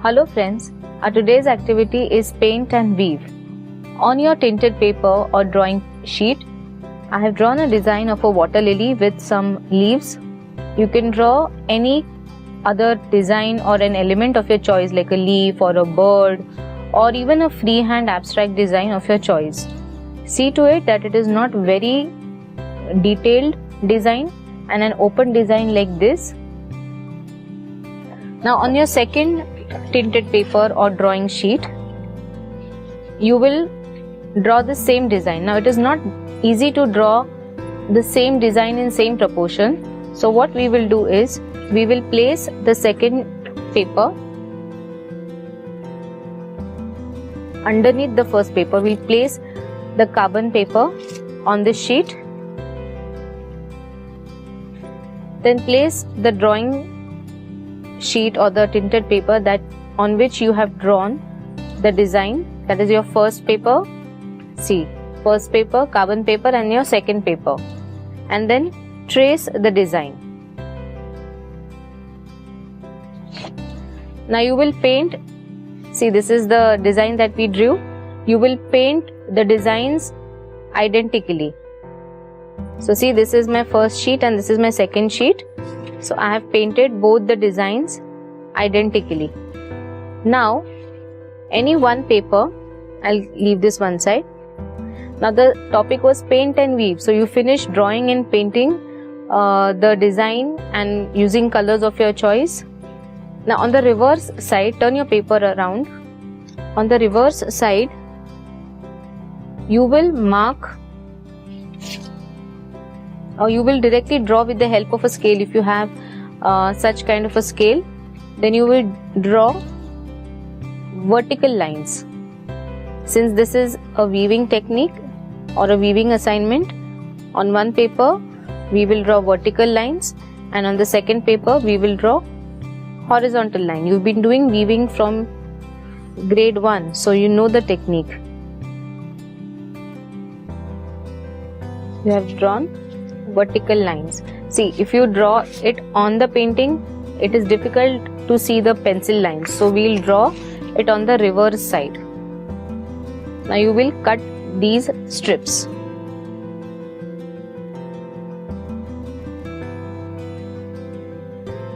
Hello friends, our today's activity is paint and weave. On your tinted paper or drawing sheet, I have drawn a design of a water lily with some leaves. You can draw any other design or an element of your choice like a leaf or a bird or even a freehand abstract design of your choice. See to it that it is not very detailed design and an open design like this. Now on your second tinted paper or drawing sheet, you will draw the same design. Now it is not easy to draw the same design in same proportion. So what we will do is, we will place the second paper underneath the first paper. We'll place the carbon paper on this sheet. Then place the drawing sheet or the tinted paper that on which you have drawn the design, that is your first paper. See, first paper, carbon paper and your second paper, and then trace the design. Now you will paint, see this is the design that we drew. You will paint the designs identically. So see, this is my first sheet and this is my second sheet. So I have painted both the designs identically. Now any one paper, I'll leave this one side. Now the topic was paint and weave. So you finish drawing and painting the design and using colors of your choice. Now on the reverse side, turn your paper around. On the reverse side, you will mark or you will directly draw with the help of a scale. If you have such kind of a scale, then you will draw vertical lines. Since this is a weaving technique or a weaving assignment, on one paper we will draw vertical lines and on the second paper we will draw horizontal line. You've been doing weaving from grade 1, so you know the technique. You have drawn vertical lines. See, if you draw it on the painting, it is difficult to see the pencil lines, so we'll draw it on the reverse side. Now you will cut these strips.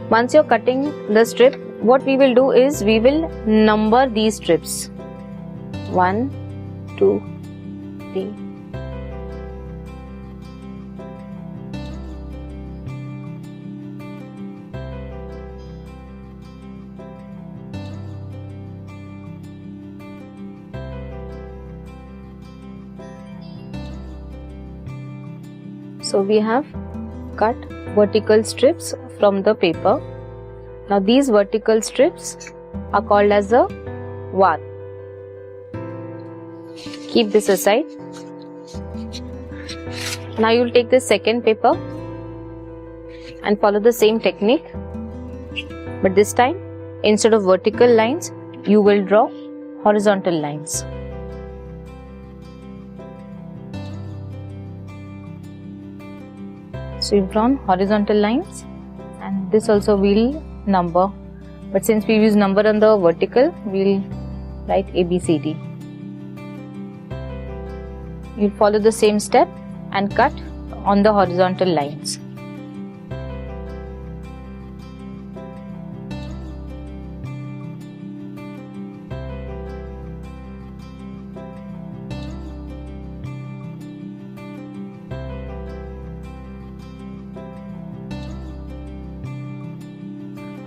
Once you're cutting the strip, what we will do is, we will number these strips. 1, 2, 3. So we have cut vertical strips from the paper. Now these vertical strips are called as a vaat. Keep this aside. Now you will take the second paper and follow the same technique, but this time instead of vertical lines, you will draw horizontal lines. So you've drawn horizontal lines, and this also we'll number, but since we use number on the vertical, we'll write ABCD. You'll follow the same step and cut on the horizontal lines.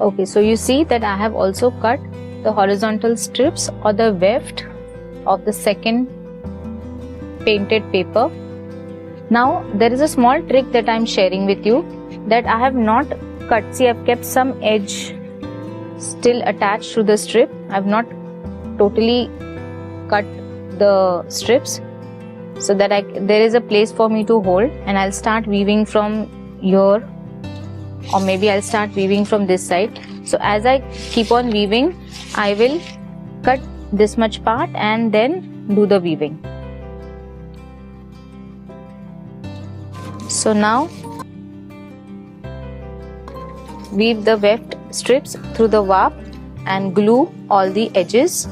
Okay, so you see that I have also cut the horizontal strips or the weft of the second painted paper. Now there is a small trick that I am sharing with you, that I have not cut. See, I have kept some edge still attached to the strip. I have not totally cut the strips, so that there is a place for me to hold, and I'll start weaving from here, or maybe I'll start weaving from this side. So as I keep on weaving, I will cut this much part and then do the weaving. So now weave the weft strips through the warp and glue all the edges.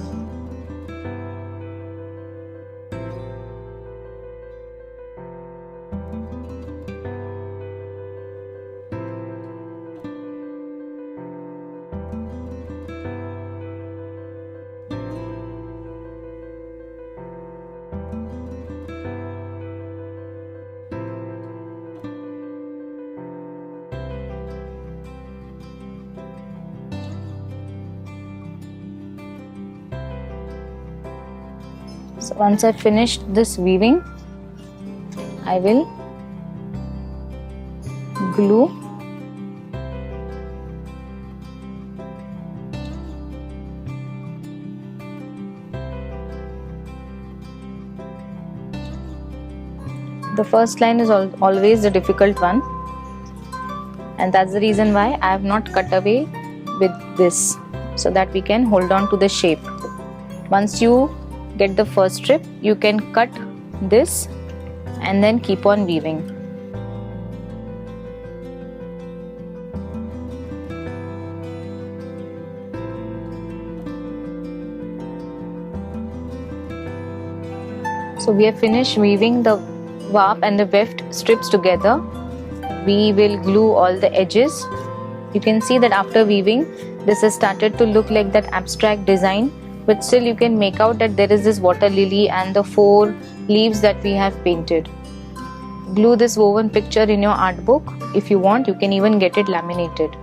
So once I finished this weaving, I will glue the first line is always the difficult one, and that's the reason why I have not cut away with this, so that we can hold on to the shape. Once you get the first strip, you can cut this and then keep on weaving. So we have finished weaving the warp and the weft strips together. We will glue all the edges. You can see that after weaving, this has started to look like that abstract design, but still you can make out that there is this water lily and the 4 leaves that we have painted. Glue this woven picture in your art book. If you want, you can even get it laminated.